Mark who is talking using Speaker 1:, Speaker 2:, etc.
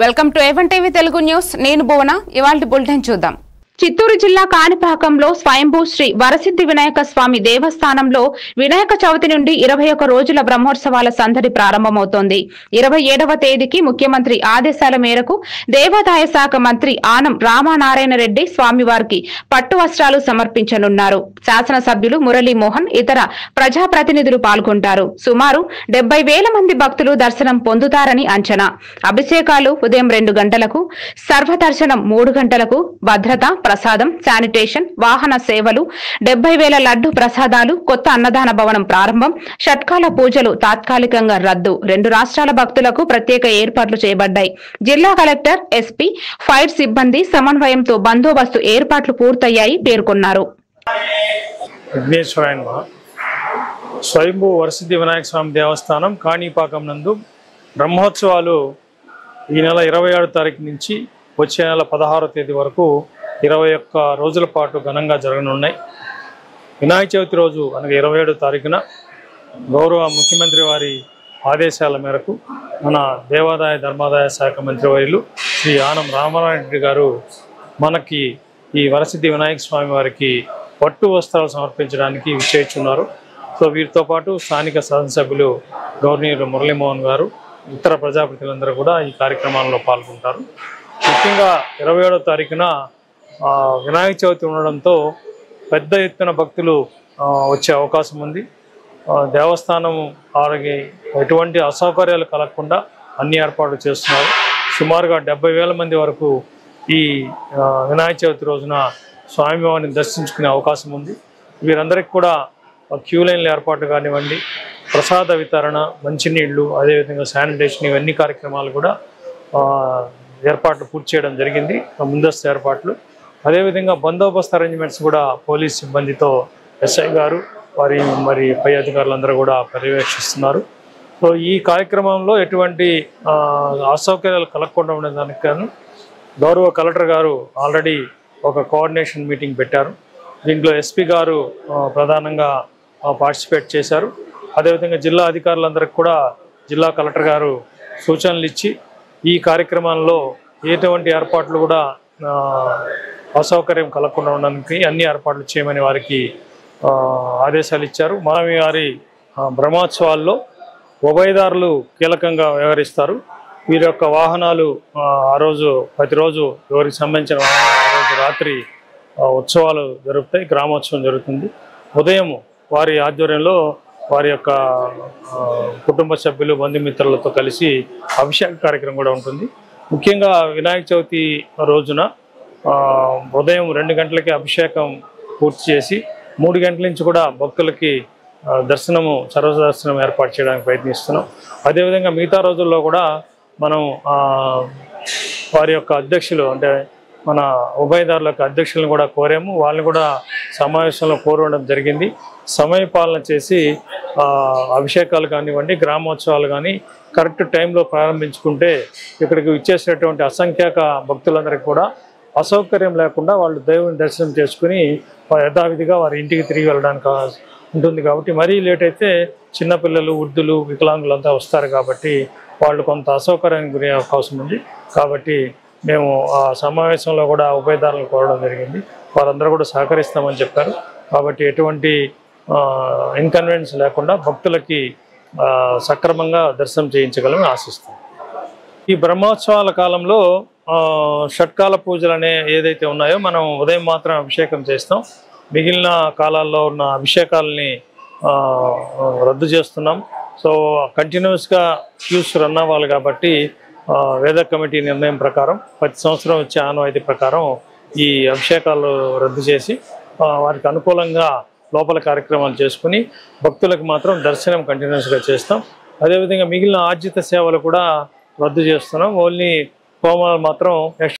Speaker 1: Welcome to A1 TV Telugu news. నేను భువన. ఇవాల్టి bulletin చూద్దాం. చిత్తూరు జిల్లా కాణిపాకంలో స్వయంభూ శ్రీ వరసిద్ధి వినాయక స్వామి దేవస్థానంలో వినాయక చవితి నుండి 21 రోజుల బ్రహ్మోత్సవాల సందడి ప్రారంభమవుతోంది. 27వ తేదీకి ముఖ్యమంత్రి ఆదేశాల మేరకు దేవాదాయ శాఖ మంత్రి ఆనం రామానారాయణ రెడ్డి స్వామివారికి పట్టు వస్త్రాలు సమర్పించనున్నారు. శాసనసభ్యులు మురళీమోహన్, ఇతర ప్రజాప్రతినిధులు పాల్గొంటారు. సుమారు 70,000 మంది భక్తులు దర్శనం పొందుతారని అంచనా. అభిషేకాలు ఉదయం 2 గంటలకు, సర్వదర్శనం 3 గంటలకు, భద్రత, ప్రసాదం, శానిటేషన్, వాహన సేవలు, 70,000 లడ్డు ప్రసాదాలు, కొత్త అన్నదాన భవనం ప్రారంభం, షట్కాల పూజలు తాత్కాలికంగా రద్దు. 2 రాష్ట్రాల భక్తులకు ప్రత్యేక ఏర్పాట్లు చేయబడ్డాయి. జిల్లా కలెక్టర్, ఎస్పీ, ఫైర్ సిబ్బంది సమన్వయంతో బందోబస్తు ఏర్పాట్లు పూర్తయ్యాయి పేర్కొన్నారు.
Speaker 2: స్వయంభూ వరసిద్ధి వినాయక స్వామి దేవస్థానం కాణిపాకం నందు బ్రహ్మోత్సవాలు ఈ నెల 27వ తారీఖు నుంచి వచ్చే నెల 16వ తేదీ వరకు 21 రోజుల పాటు ఘనంగా జరగనున్నాయి. వినాయక చవితి రోజు అనగా 27వ తారీఖున గౌరవ ముఖ్యమంత్రి వారి ఆదేశాల మేరకు మన దేవాదాయ ధర్మాదాయ శాఖ మంత్రివర్యులు శ్రీ ఆనం రామానారాయణ రెడ్డి గారు మనకి ఈ వరసిద్ధి వినాయక స్వామి వారికి పట్టు వస్త్రాలు సమర్పించడానికి విచ్చేస్తున్నారు. సో వీరితో పాటు స్థానిక శాసనసభ్యులు గవర్నర్ మురళీమోహన్ గారు, ఇతర ప్రజాప్రతినిధులందరూ కూడా ఈ కార్యక్రమాల్లో పాల్గొంటారు. ముఖ్యంగా 27వ తారీఖున వినాయక చవితి ఉండడంతో పెద్ద ఎత్తున భక్తులు వచ్చే అవకాశం ఉంది. దేవస్థానం వారికి ఎటువంటి అసౌకర్యాలు కలగకుండా అన్ని ఏర్పాట్లు చేస్తున్నారు. సుమారుగా 70,000 మంది వరకు ఈ వినాయక చవితి రోజున స్వామివారిని దర్శించుకునే అవకాశం ఉంది. వీరందరికీ కూడా క్యూ లైన్ల ఏర్పాటు కానివ్వండి, ప్రసాద వితరణ, మంచినీళ్లు, అదేవిధంగా శానిటేషన్, ఇవన్నీ కార్యక్రమాలు కూడా ఏర్పాట్లు పూర్తి చేయడం జరిగింది. ముందస్తు ఏర్పాట్లు, అదేవిధంగా బందోబస్తు అరేంజ్మెంట్స్ కూడా పోలీస్ సిబ్బందితో ఎస్ఐ గారు మరి పై అధికారులందరూ కూడా పర్యవేక్షిస్తున్నారు. సో ఈ కార్యక్రమంలో ఎటువంటి అసౌకర్యాలు కలగకుండా ఉండేదానికి గాను గౌరవ కలెక్టర్ గారు ఆల్రెడీ ఒక కోఆర్డినేషన్ మీటింగ్ పెట్టారు. దీంట్లో ఎస్పీ గారు ప్రధానంగా పార్టిసిపేట్ చేశారు. అదేవిధంగా జిల్లా అధికారులందరికీ కూడా జిల్లా కలెక్టర్ గారు సూచనలు ఇచ్చి ఈ కార్యక్రమాల్లో ఎటువంటి ఏర్పాట్లు కూడా అసౌకర్యం కలగకుండా ఉండడానికి అన్ని ఏర్పాట్లు చేయమని వారికి ఆదేశాలు ఇచ్చారు. మానవి గారి బ్రహ్మోత్సవాల్లో ఉభయదారులు కీలకంగా వ్యవహరిస్తారు. వీరి యొక్క వాహనాలు ఆ రోజు ప్రతిరోజు ఎవరికి సంబంధించిన వాహనాలు ఆ రోజు రాత్రి ఉత్సవాలు జరుగుతాయి, గ్రామోత్సవం జరుగుతుంది. ఉదయం వారి ఆధ్వర్యంలో వారి యొక్క కుటుంబ సభ్యులు, బంధుమిత్రులతో కలిసి అభిషేక కార్యక్రమం కూడా ఉంటుంది. ముఖ్యంగా వినాయక చవితి రోజున ఉదయం 2 గంటలకి అభిషేకం పూర్తి చేసి 3 గంటల నుంచి కూడా భక్తులకి దర్శనము, సర్వదర్శనం ఏర్పాటు చేయడానికి ప్రయత్నిస్తున్నాం. అదేవిధంగా మిగతా రోజుల్లో కూడా మనం వారి యొక్క అధ్యక్షులు, అంటే మన ఉభయదారుల యొక్క అధ్యక్షులను కూడా కోరాము. వాళ్ళని కూడా సమావేశంలో కోరడం జరిగింది. సమయపాలన చేసి అభిషేకాలు కానివ్వండి, గ్రామోత్సవాలు కానీ కరెక్ట్ టైంలో ప్రారంభించుకుంటే ఇక్కడికి ఇచ్చేసినటువంటి అసంఖ్యాక భక్తులందరికీ కూడా అసౌకర్యం లేకుండా వాళ్ళు దేవుని దర్శనం చేసుకుని యథావిధిగా వారి ఇంటికి తిరిగి వెళ్ళడానికి ఉంటుంది. కాబట్టి మరీ లేట్ అయితే చిన్నపిల్లలు, వృద్ధులు, వికలాంగులంతా వస్తారు కాబట్టి వాళ్ళు కొంత అసౌకర్యానికి గురయ్యే అవకాశం ఉంది. కాబట్టి మేము ఆ సమావేశంలో కూడా ఉభయదారులను కోరడం జరిగింది. వారందరూ కూడా సహకరిస్తామని చెప్పారు. కాబట్టి ఎటువంటి ఇన్కన్వీనియన్స్ లేకుండా భక్తులకి సక్రమంగా దర్శనం చేయించగలమని ఆశిస్తాం. ఈ బ్రహ్మోత్సవాల కాలంలో షట్కాల పూజలు ఏదైతే ఉన్నాయో మనం ఉదయం మాత్రం అభిషేకం చేస్తాం. మిగిలిన కాలాల్లో ఉన్న అభిషేకాలని రద్దు చేస్తున్నాం. సో కంటిన్యూస్గా క్యూస్ రన్ అవ్వాలి కాబట్టి వేద కమిటీ నిర్ణయం ప్రకారం ప్రతి సంవత్సరం వచ్చే ఆనవాయితీ ప్రకారం ఈ అభిషేకాలు రద్దు చేసి వారికి అనుకూలంగా లోపల కార్యక్రమాలు చేసుకుని భక్తులకు మాత్రం దర్శనం కంటిన్యూస్గా చేస్తాం. అదేవిధంగా మిగిలిన ఆర్జిత సేవలు కూడా రద్దు చేస్తున్నాం. ఓన్లీ హోమాలు మాత్రం